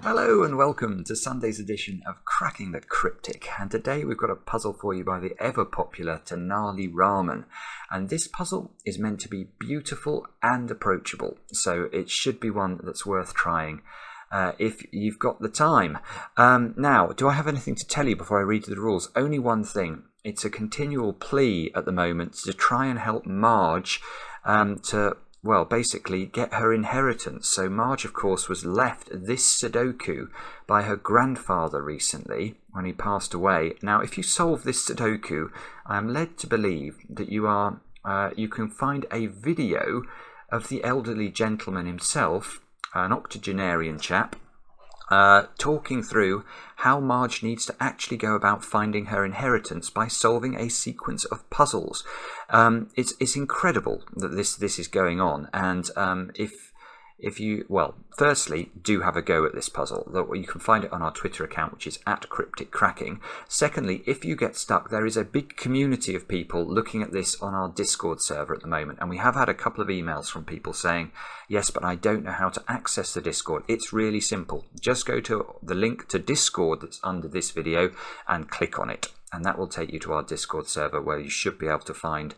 Hello and welcome to Sunday's edition of Cracking the Cryptic, and today we've got a puzzle for you by the ever popular Tenali Raman, and this puzzle is meant to be beautiful and approachable, so it should be one that's worth trying if you've got the time. Now, do I have anything to tell you before I read the rules? Only one thing. It's a continual plea at the moment to try and help Marge to basically get her inheritance. So Marge, of course, was left this Sudoku by her grandfather recently when he passed away. Now, if you solve this Sudoku, I am led to believe that you can find a video of the elderly gentleman himself, an octogenarian chap, talking through how Marge needs to actually go about finding her inheritance by solving a sequence of puzzles. It's incredible that this is going on, and if you, firstly, do have a go at this puzzle. You can find it on our Twitter account, which is @CrypticCracking. Secondly, if you get stuck, there is a big community of people looking at this on our Discord server at the moment, and we have had a couple of emails from people saying, yes, but I don't know how to access the Discord. It's really simple. Just go to the link to Discord that's under this video and click on it, and that will take you to our Discord server, where you should be able to find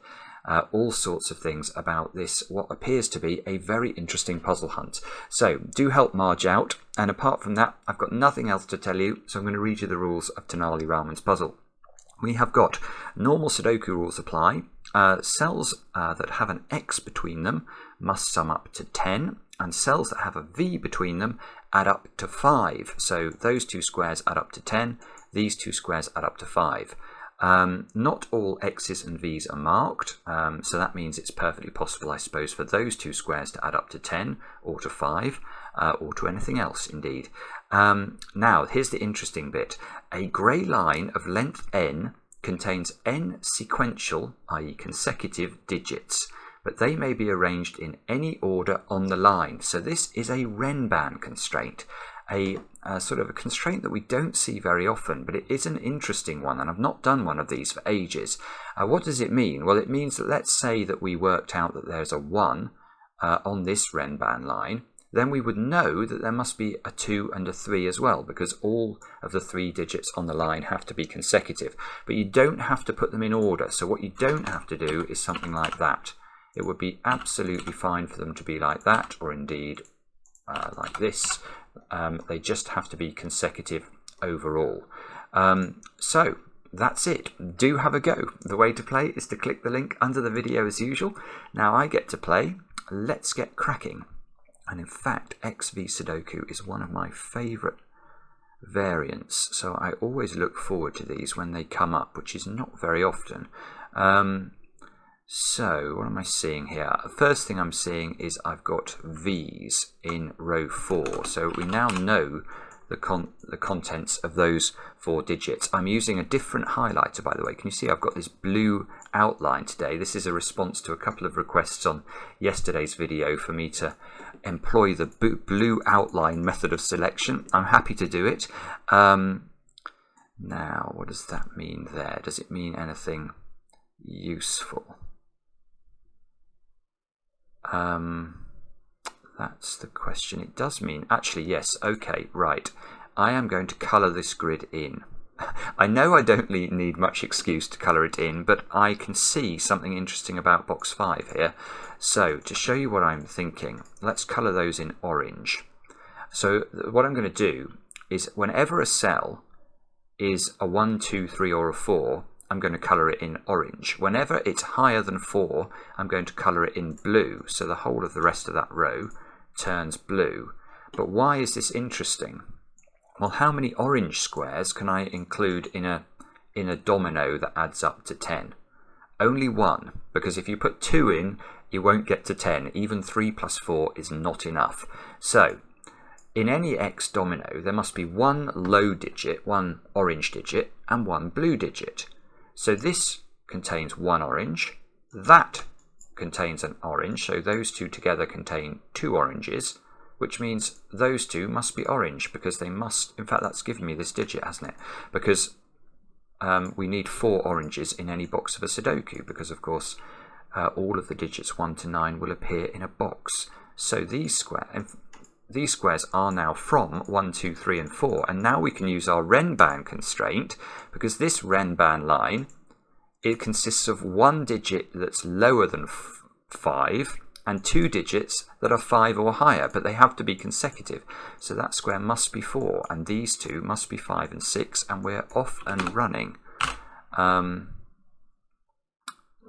all sorts of things about this, what appears to be a very interesting puzzle hunt. So do help Marge out, and apart from that, I've got nothing else to tell you, so I'm going to read you the rules of Tenali Raman's puzzle. We have got normal Sudoku rules apply. Cells that have an X between them must sum up to 10, and cells that have a V between them add up to 5. So those two squares add up to 10, these two squares add up to 5. Not all X's and V's are marked, so that means it's perfectly possible, I suppose, for those two squares to add up to 10 or to 5 or to anything else, indeed. Now, here's the interesting bit. A grey line of length n contains n sequential, i.e. consecutive, digits, but they may be arranged in any order on the line. So this is a Renban constraint. A sort of a constraint that we don't see very often, but it is an interesting one, and I've not done one of these for ages. What does it mean? Well, it means that, let's say that we worked out that there's a 1 on this Renban line, then we would know that there must be a 2 and a 3 as well, because all of the 3 digits on the line have to be consecutive. But you don't have to put them in order, so what you don't have to do is something like that. It would be absolutely fine for them to be like that, or indeed like this. They just have to be consecutive overall. So that's it. Do have a go. The way to play is to click the link under the video as usual. Now I get to play. Let's get cracking. And in fact, XV Sudoku is one of my favourite variants, so I always look forward to these when they come up, which is not very often. So, what am I seeing here? The first thing I'm seeing is I've got V's in row 4. So we now know the contents of those 4 digits. I'm using a different highlighter, by the way. Can you see I've got this blue outline today? This is a response to a couple of requests on yesterday's video for me to employ the blue outline method of selection. I'm happy to do it. Now, what does that mean there? Does it mean anything useful? That's the question. It does mean, actually, yes, okay, right. I am going to colour this grid in. I know I don't need much excuse to colour it in, but I can see something interesting about box 5 here. So, to show you what I'm thinking, let's colour those in orange. So, what I'm going to do is, whenever a cell is a 1, 2, 3 or a 4, I'm going to colour it in orange. Whenever it's higher than 4, I'm going to colour it in blue. So the whole of the rest of that row turns blue. But why is this interesting? Well, how many orange squares can I include in a domino that adds up to 10? Only 1, because if you put 2 in, you won't get to 10. Even 3 plus 4 is not enough. So, in any X domino, there must be 1 low digit, 1 orange digit, and 1 blue digit. So this contains 1 orange, that contains an orange, so those two together contain 2 oranges, which means those two must be orange, because they must, in fact that's given me this digit, hasn't it? Because we need 4 oranges in any box of a Sudoku, because of course all of the digits 1 to 9 will appear in a box. So these squares, these squares are now from 1, 2, 3 and 4, and now we can use our Renban constraint, because this Renban line, it consists of one digit that's lower than 5 and two digits that are 5 or higher, but they have to be consecutive. So that square must be 4, and these two must be 5 and 6, and we're off and running.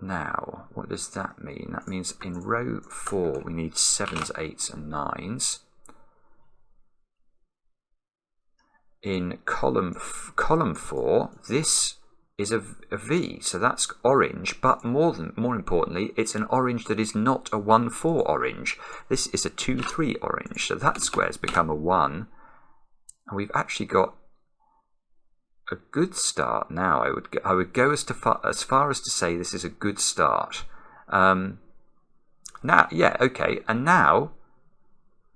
Now, what does that mean? That means in row 4 we need 7s, 8s and 9s. In column 4, this is a V, so that's orange, but more importantly, it's an orange that is not a 1, 4 orange. This is a 2, 3 orange, so that square's become a 1, and we've actually got a good start now. I would go as far as to say this is a good start. Now, yeah, okay, and now,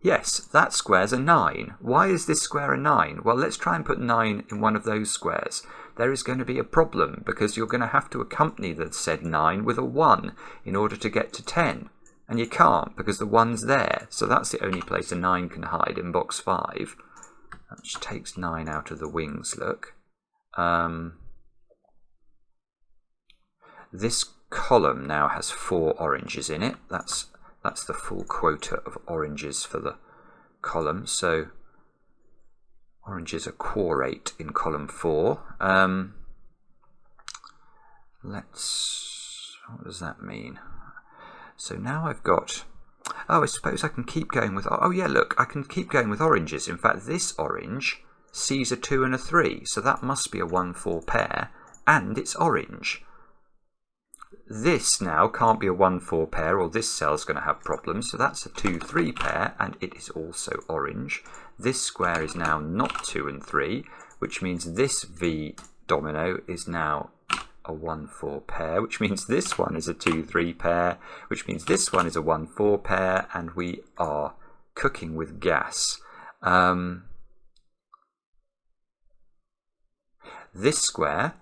yes, that square's a 9. Why is this square a 9? Well, let's try and put 9 in one of those squares. There is going to be a problem, because you're going to have to accompany the said 9 with a 1 in order to get to 10. And you can't, because the 1's there. So that's the only place a 9 can hide, in box 5. Which takes 9 out of the wings, look. This column now has 4 oranges in it. That's the full quota of oranges for the column. So oranges are quorate in column 4. What does that mean? So now I've got, oh, I suppose I can keep going with, oh yeah, look, I can keep going with oranges. In fact, this orange sees a 2 and a 3, so that must be a 1, 4 pair, and it's orange. This now can't be a 1, 4 pair, or this cell's going to have problems, so that's a 2, 3 pair, and it is also orange. This square is now not 2 and 3, which means this V domino is now a 1, 4 pair, which means this one is a 2, 3 pair, which means this one is a 1, 4 pair, and we are cooking with gas. This square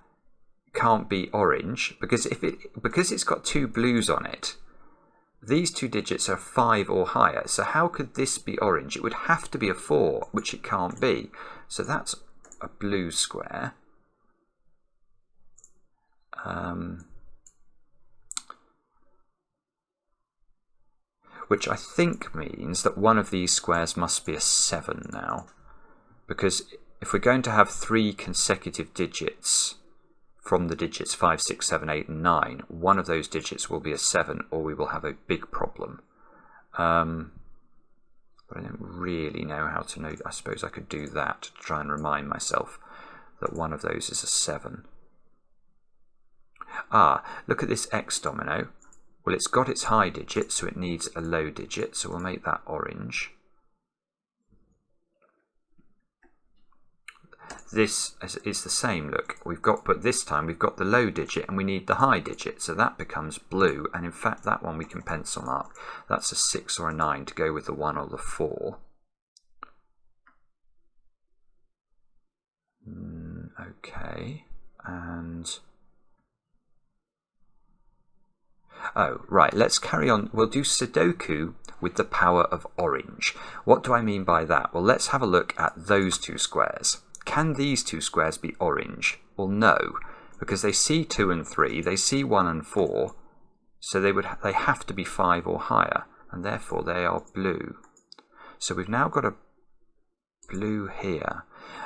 can't be orange because it's got 2 blues on it. These 2 digits are 5 or higher, so how could this be orange? It would have to be a 4, which it can't be. So that's a blue square. Which I think means that one of these squares must be a 7 now, because if we're going to have 3 consecutive digits from the digits 5, 6, 7, 8 and 9, one of those digits will be a 7, or we will have a big problem. But I don't really know how to know. I suppose I could do that to try and remind myself that one of those is a 7. Ah, look at this X domino. Well, it's got its high digit, so it needs a low digit, so we'll make that orange. This is the same, look, but this time we've got the low digit and we need the high digit, so that becomes blue, and in fact that one we can pencil mark. That's a 6 or a 9 to go with the 1 or the 4. Okay, and oh, right, let's carry on. We'll do Sudoku with the power of orange. What do I mean by that? Well, let's have a look at those 2 squares. Can these 2 squares be orange? Well, no, because they see 2 and 3, they see 1 and 4, so they have to be 5 or higher, and therefore they are blue. So we've now got a blue here.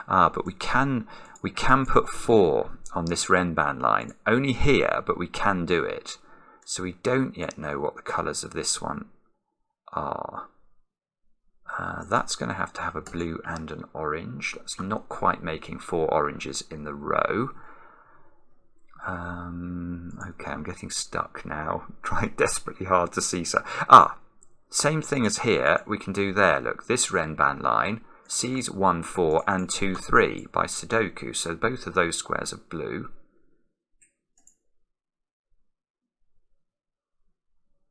But we can put 4 on this Renban line. Only here, but we can do it. So we don't yet know what the colours of this one are. That's going to have a blue and an orange. That's not quite making 4 oranges in the row. Okay, I'm getting stuck now. Trying desperately hard to see. Same thing as here. We can do there. Look, this Renban line sees 1, 4 and 2, 3 by Sudoku. So both of those squares are blue.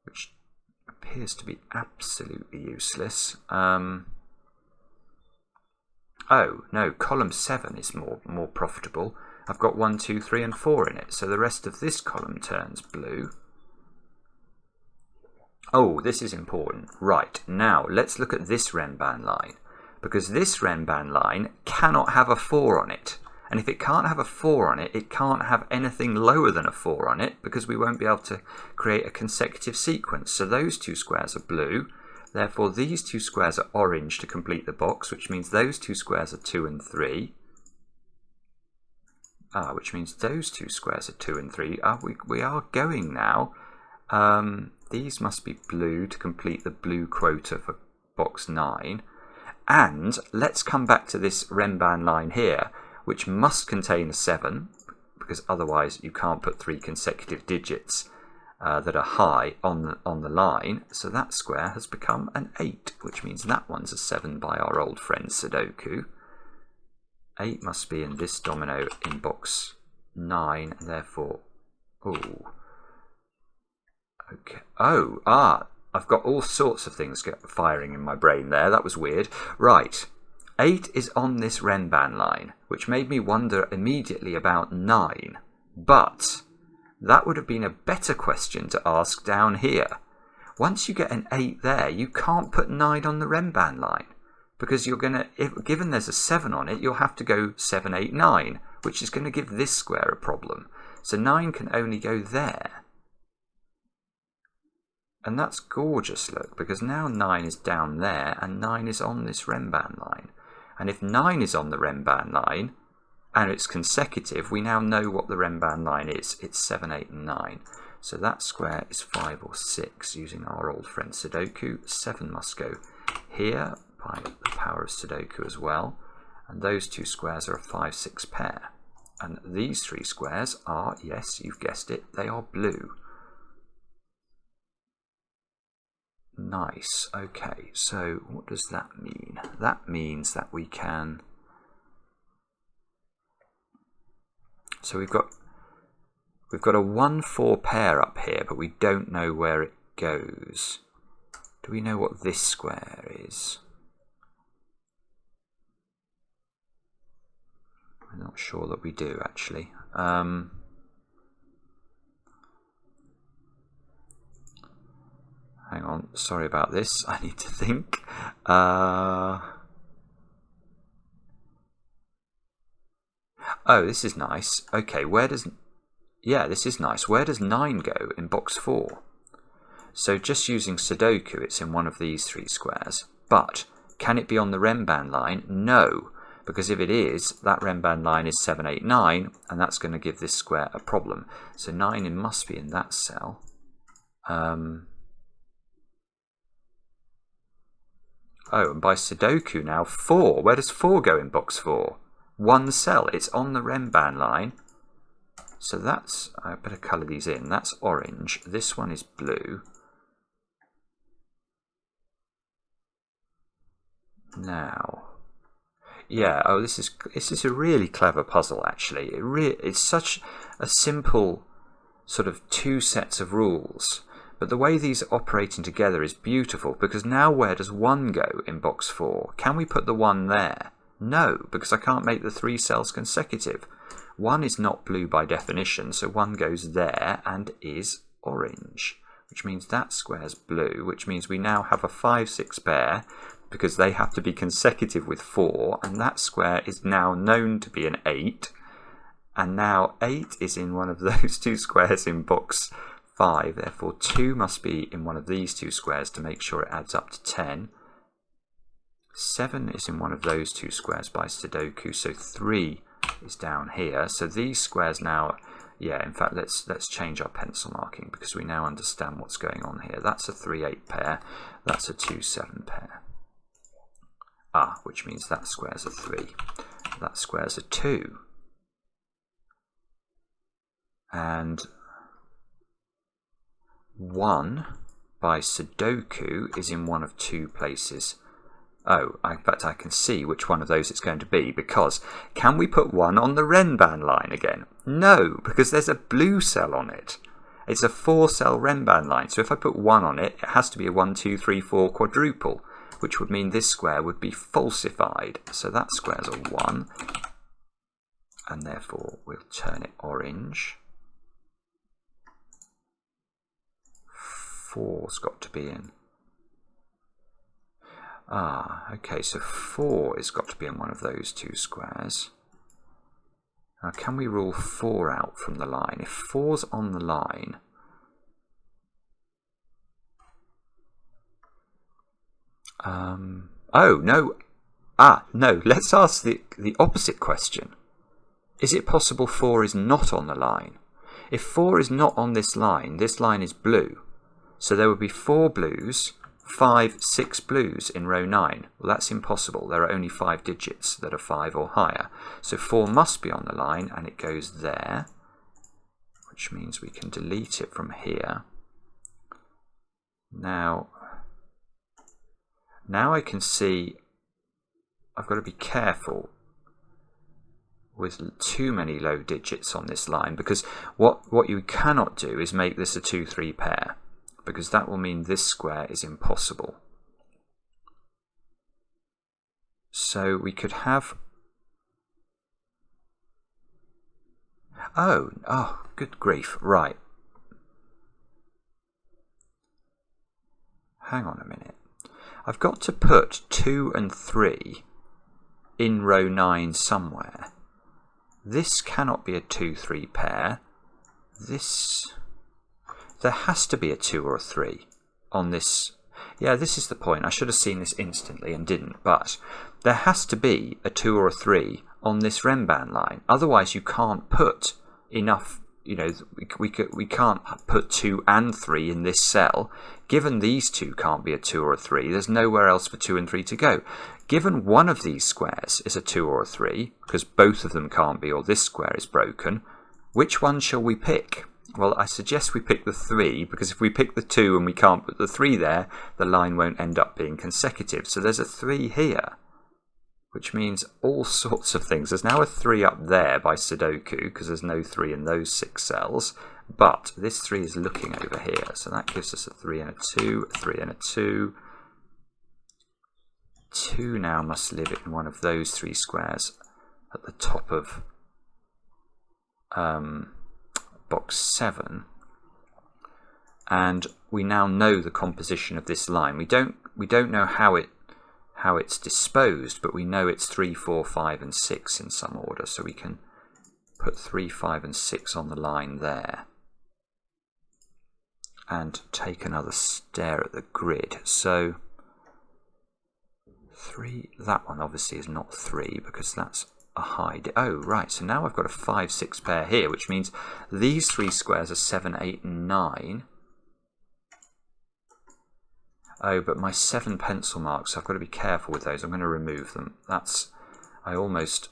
Which appears to be absolutely useless. Oh no, column 7 is more profitable. I've got 1, 2, 3 and 4 in it, so the rest of this column turns blue. Oh, this is important. Right, now let's look at this Renban line, because this Renban line cannot have a 4 on it. And if it can't have a 4 on it, it can't have anything lower than a 4 on it, because we won't be able to create a consecutive sequence. So those two squares are blue. Therefore, these two squares are orange to complete the box, which means those two squares are 2 and 3. Which means those two squares are 2 and 3. We are going now. These must be blue to complete the blue quota for box 9. And let's come back to this Renban line here, which must contain a 7, because otherwise you can't put 3 consecutive digits that are high on the line. So that square has become an 8, which means that one's a 7 by our old friend Sudoku. 8 must be in this domino in box 9, and therefore, okay. I've got all sorts of things firing in my brain there. That was weird. Right. 8 is on this Renban line, which made me wonder immediately about 9. But that would have been a better question to ask down here. Once you get an 8 there, you can't put 9 on the Renban line, because you're going to, given there's a 7 on it, you'll have to go 7, 8, 9, which is going to give this square a problem. So 9 can only go there. And that's gorgeous, look, because now 9 is down there and 9 is on this Renban line. And if 9 is on the Renban line and it's consecutive, we now know what the Renban line is. It's 7, 8, and 9. So that square is 5 or 6 using our old friend Sudoku. 7 must go here by the power of Sudoku as well. And those two squares are a 5, 6 pair. And these 3 squares are, yes, you've guessed it, they are blue. Nice. Okay, so what does that mean? That means that we can... So we've got a 1-4 pair up here, but we don't know where it goes. Do we know what this square is? I'm not sure that we do, actually. Hang on, sorry about this. I need to think. Oh, this is nice. Okay, where does... Yeah, this is nice. Where does 9 go in box 4? So just using Sudoku, it's in one of these 3 squares. But can it be on the Renban line? No, because if it is, that Renban line is 7, 8, 9, and that's going to give this square a problem. So 9 must be in that cell. Oh, and by Sudoku now, 4. Where does 4 go in box 4? 1 cell. It's on the Renban line. So that's... I better colour these in. That's orange. This one is blue. Now... Yeah, oh, this is a really clever puzzle, actually. It's such a simple sort of 2 sets of rules. But the way these are operating together is beautiful, because now where does 1 go in box 4? Can we put the 1 there? No, because I can't make the 3 cells consecutive. 1 is not blue by definition, so 1 goes there and is orange, which means that square's blue, which means we now have a 5, 6 pair, because they have to be consecutive with 4, and that square is now known to be an 8, and now 8 is in one of those 2 squares in box 5, therefore 2 must be in one of these 2 squares to make sure it adds up to 10. 7 is in one of those 2 squares by Sudoku, so 3 is down here. So these squares now, yeah, in fact, let's change our pencil marking, because we now understand what's going on here. That's a 3, 8 pair, that's a 2, 7 pair. Which means that square's a 3, that square's a 2. And 1 by Sudoku is in one of 2 places. Oh, in fact I can see which one of those it's going to be, because can we put 1 on the Renban line again? No, because there's a blue cell on it. It's a 4-cell Renban line, so if I put 1 on it, it has to be a 1, 2, 3, 4 quadruple, which would mean this square would be falsified. So that square's a 1, and therefore we'll turn it orange. 4's got to be in. Ah, okay, so 4 has got to be in one of those two squares. Now, can we rule 4 out from the line? If 4's on the line, oh, no. No, let's ask the opposite question. Is it possible 4 is not on the line? If 4 is not on this line is blue. So there would be 4 blues, 5, 6 blues in row 9. Well, that's impossible. There are only 5 digits that are 5 or higher. So 4 must be on the line, and it goes there, which means we can delete it from here. Now I can see I've got to be careful with too many low digits on this line, because what you cannot do is make this a 2-3 pair, because that will mean this square is impossible. So we could have... Oh, good grief, right. Hang on a minute. I've got to put 2 and 3 in row 9 somewhere. This cannot be a 2-3 pair. There has to be a 2 or a 3 on this. Yeah, this is the point. I should have seen this instantly and didn't, but there has to be a 2 or a 3 on this Renban line. Otherwise, you can't put enough, we can't put 2 and 3 in this cell. Given these two can't be a 2 or a 3, there's nowhere else for 2 and 3 to go. Given one of these squares is a 2 or a 3, because both of them can't be, or this square is broken, which one shall we pick? Well, I suggest we pick the 3, because if we pick the 2 and we can't put the 3 there, the line won't end up being consecutive. So there's a 3 here, which means all sorts of things. There's now a 3 up there by Sudoku, because there's no 3 in those 6 cells. But this 3 is looking over here, so that gives us a 3 and a 2, a 3 and a 2. 2 now must live in one of those 3 squares at the top of box 7. And we now know the composition of this line. We don't know how it's disposed, but we know it's 3, 4, 5, and 6 in some order, so we can put 3, 5, and 6 on the line there. And take another stare at the grid. So 3, that one obviously is not 3 because that's a high. Oh, right. So now I've got a 5, 6 pair here, which means these 3 squares are 7, 8, and 9. Oh, but my 7 pencil marks, I've got to be careful with those. I'm going to remove them. I almost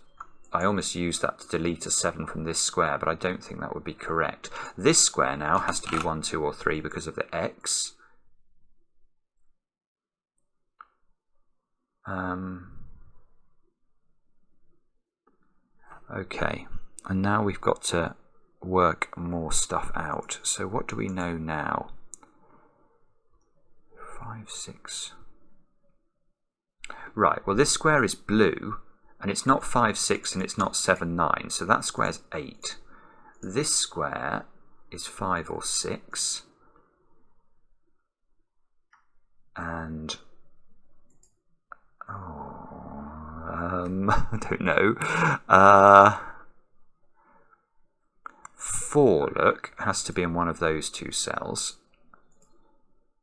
used that to delete a 7 from this square, but I don't think that would be correct. This square now has to be 1, 2, or 3 because of the X. Okay, and now we've got to work more stuff out. So what do we know now? 5, 6. Right, well this square is blue, and it's not 5, 6, and it's not 7, 9, so that square's 8. This square is 5 or 6, and I don't know. 4, look, has to be in one of those 2 cells.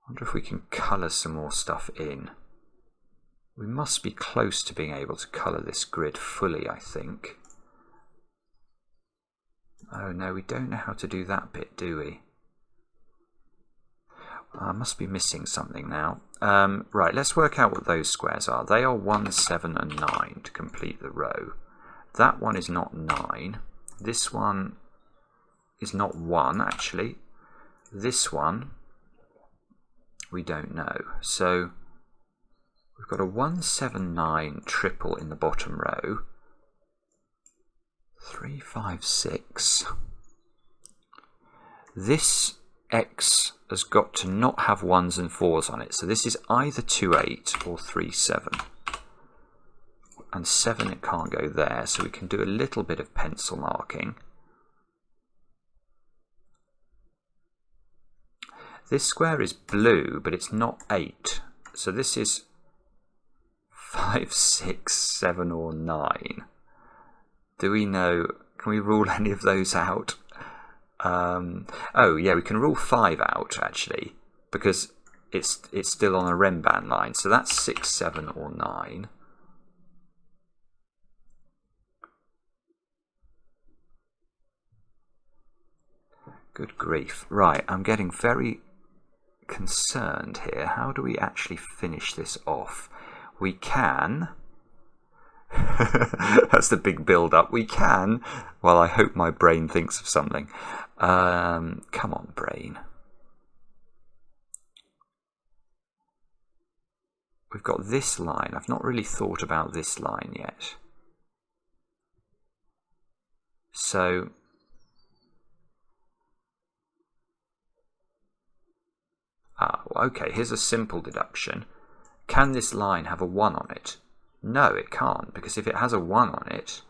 I wonder if we can colour some more stuff in. We must be close to being able to colour this grid fully, I think. Oh no, we don't know how to do that bit, do we? I must be missing something now. Right, let's work out what those squares are. They are 1, 7, and 9 to complete the row. That one is not 9. This one is not 1, actually. This one, we don't know. So we've got a 1, 7, 9 triple in the bottom row. 3, 5, 6. This X has got to not have 1s and 4s on it. So this is either 2, 8 or 3, 7. And 7, it can't go there. So we can do a little bit of pencil marking. This square is blue, but it's not 8. So this is 5, 6, 7, or 9. Do we know? Can we rule any of those out? Oh yeah, we can rule 5 out actually, because it's still on a Renban line. So that's 6, 7, or 9. Good grief. Right, I'm getting very concerned here. How do we actually finish this off? We can... That's the big build-up. We can... Well, I hope my brain thinks of something. Come on, brain. We've got this line. I've not really thought about this line yet. So... okay, here's a simple deduction. Can this line have a 1 on it? No, it can't, because if it has a 1 on it,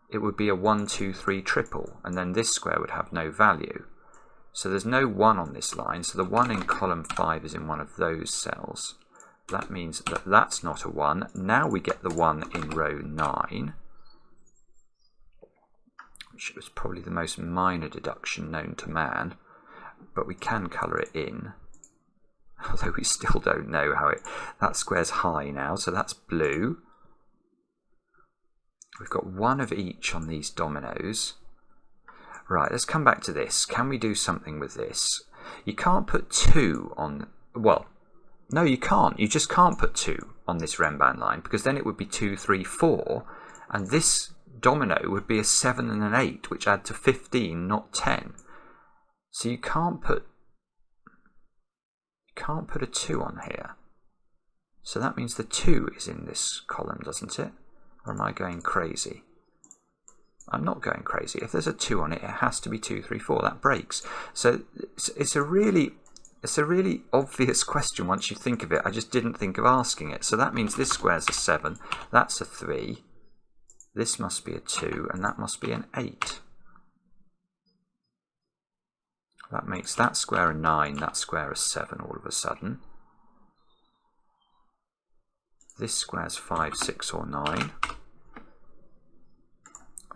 it would be a 1, 2, 3 triple, and then this square would have no value. So there's no 1 on this line, so the 1 in column 5 is in one of those cells. That means that that's not a 1. Now we get the 1 in row 9, which was probably the most minor deduction known to man, but we can colour it in. Although we still don't know how it... That square's high now, so that's blue. We've got 1 of each on these dominoes. Right, let's come back to this. Can we do something with this? You can't put 2 on... Well, no, you can't. You just can't put 2 on this Renban line, because then it would be 2, 3, 4. And this domino would be a 7 and an 8, which add to 15, not 10. So you can't put a 2 on here. So that means the 2 is in this column, doesn't it? Or am I going crazy? I'm not going crazy. If there's a 2 on it, it has to be 2, 3, 4. That breaks. So it's a really obvious question once you think of it. I just didn't think of asking it. So that means this square's a 7. That's a 3. This must be a 2, and that must be an 8. That makes that square a 9, that square a 7 all of a sudden. This square's 5, 6, or 9.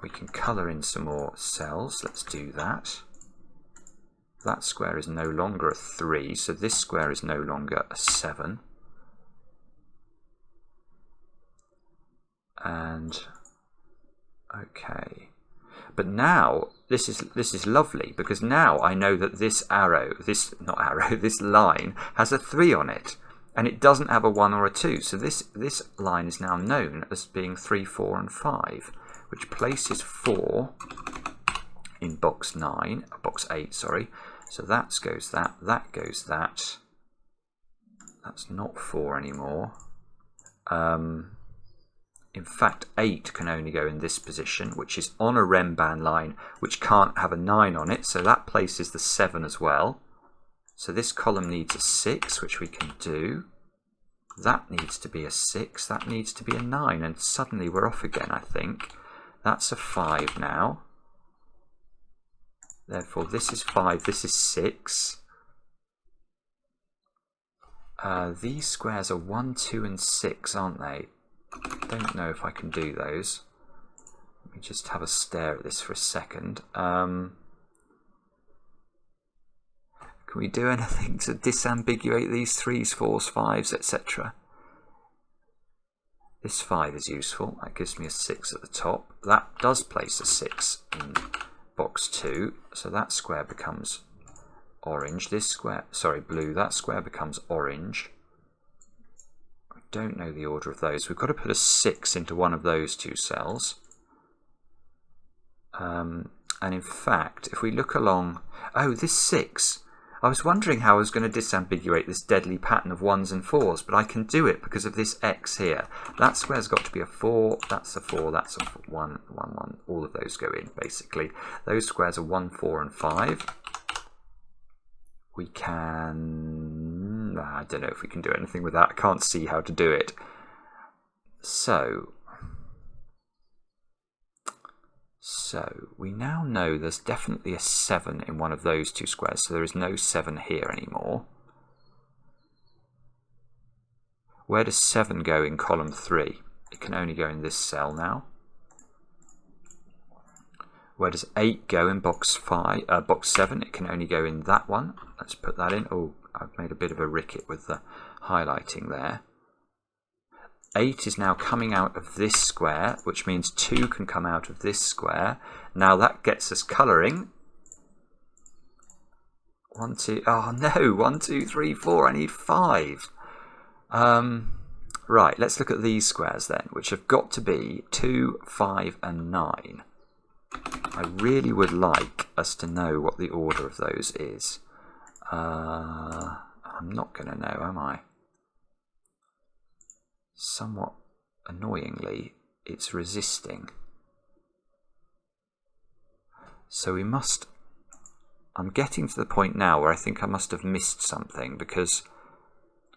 We can colour in some more cells. Let's do that. That square is no longer a 3, so this square is no longer a 7. And okay. But now this is lovely, because now I know that this this line has a 3 on it, and it doesn't have a 1 or a 2. So this line is now known as being 3, 4, and 5, which places 4 in box 8, sorry. So that goes that goes that. That's not 4 anymore. In fact, 8 can only go in this position, which is on a Renban line, which can't have a 9 on it, so that places the 7 as well. So this column needs a 6, which we can do. That needs to be a 6, that needs to be a 9, and suddenly we're off again, I think. That's a 5 now. Therefore, this is 5, this is 6. These squares are 1, 2, and 6, aren't they? Don't know if I can do those. Let me just have a stare at this for a second. Can we do anything to disambiguate these 3s, 4s, 5s, etc.? This 5 is useful. That gives me a 6 at the top. That does place a 6 in box 2. So that square becomes orange. This square, sorry, blue. That square becomes orange. Don't know the order of those. We've got to put a 6 into one of those 2 cells. And in fact, if we look along... Oh, this 6. I was wondering how I was going to disambiguate this deadly pattern of 1s and 4s, but I can do it because of this X here. That square's got to be a 4, that's a 4, that's a 1, 1, 1. All of those go in, basically. Those squares are 1, 4, and 5. We can... I don't know if we can do anything with that. I can't see how to do it. So we now know there's definitely a 7 in one of those two squares, so there is no 7 here anymore. Where does 7 go in column 3? It can only go in this cell now. Where does 8 go in box 7? It can only go in that one. Let's put that in. Oh, I've made a bit of a ricket with the highlighting there. 8 is now coming out of this square, which means 2 can come out of this square. Now that gets us colouring. 1, 2, oh no, 1, 2, 3, 4, I need 5. Right, let's look at these squares then, which have got to be 2, 5 and 9. I really would like us to know what the order of those is. I'm not going to know, am I? Somewhat annoyingly, it's resisting. So we must... I'm getting to the point now where I think I must have missed something, because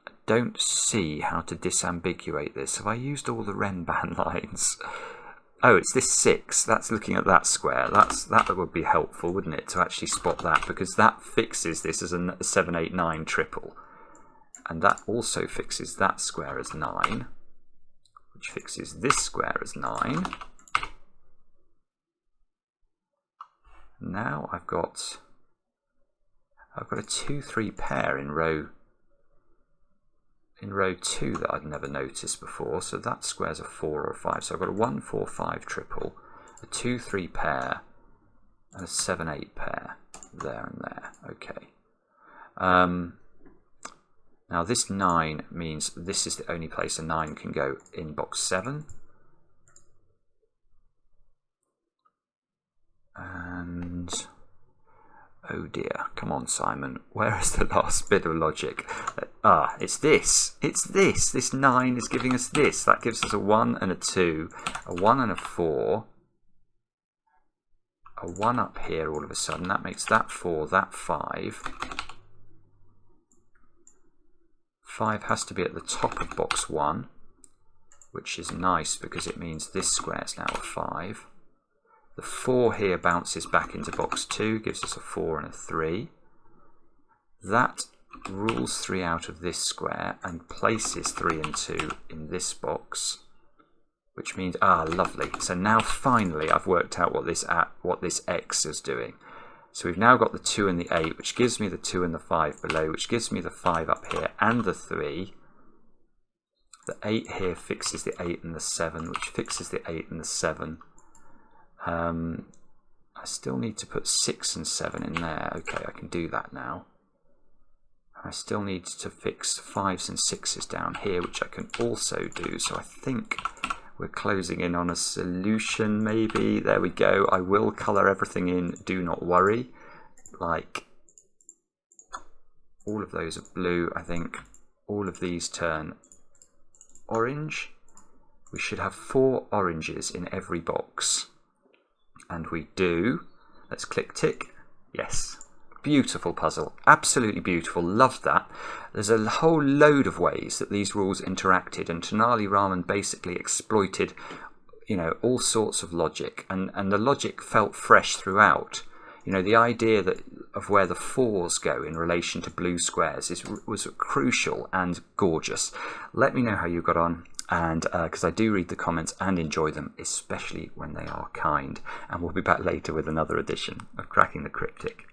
I don't see how to disambiguate this. Have I used all the Renban lines? Oh, it's this 6. That's looking at that square. That would be helpful, wouldn't it, to actually spot that, because that fixes this as a 7, 8, 9 triple. And that also fixes that square as 9, which fixes this square as 9. Now I've got a 2, 3 pair in row 2 that I'd never noticed before, so that square's a 4 or a 5. So I've got a 1, 4, 5 triple, a 2, 3 pair, and a 7, 8 pair there and there. Okay. Now this 9 means this is the only place a 9 can go in box 7. And oh dear, come on Simon, where is the last bit of logic? It's this. It's this. This 9 is giving us this. That gives us a 1 and a 2, a 1 and a 4, a 1 up here all of a sudden. That makes that 4, that 5. 5 has to be at the top of box 1, which is nice because it means this square is now a 5. The 4 here bounces back into box 2, gives us a 4 and a 3. That rules 3 out of this square and places 3 and 2 in this box, which means, lovely. So now finally I've worked out what this X is doing. So we've now got the 2 and the 8, which gives me the 2 and the 5 below, which gives me the 5 up here and the 3. The 8 here fixes the 8 and the 7, which fixes the 8 and the 7. I still need to put 6 and 7 in there. Okay, I can do that now. I still need to fix 5s and 6s down here, which I can also do. So I think we're closing in on a solution, maybe. There we go. I will colour everything in, do not worry. Like, all of those are blue, I think. All of these turn orange. We should have 4 oranges in every box. And we do. Let's click tick. Yes. Beautiful puzzle. Absolutely beautiful. Loved that. There's a whole load of ways that these rules interacted, and Tenali Raman basically exploited, all sorts of logic, and the logic felt fresh throughout. The idea of where the 4s go in relation to blue squares was crucial and gorgeous. Let me know how you got on, and because I do read the comments and enjoy them, especially when they are kind. And we'll be back later with another edition of Cracking the Cryptic.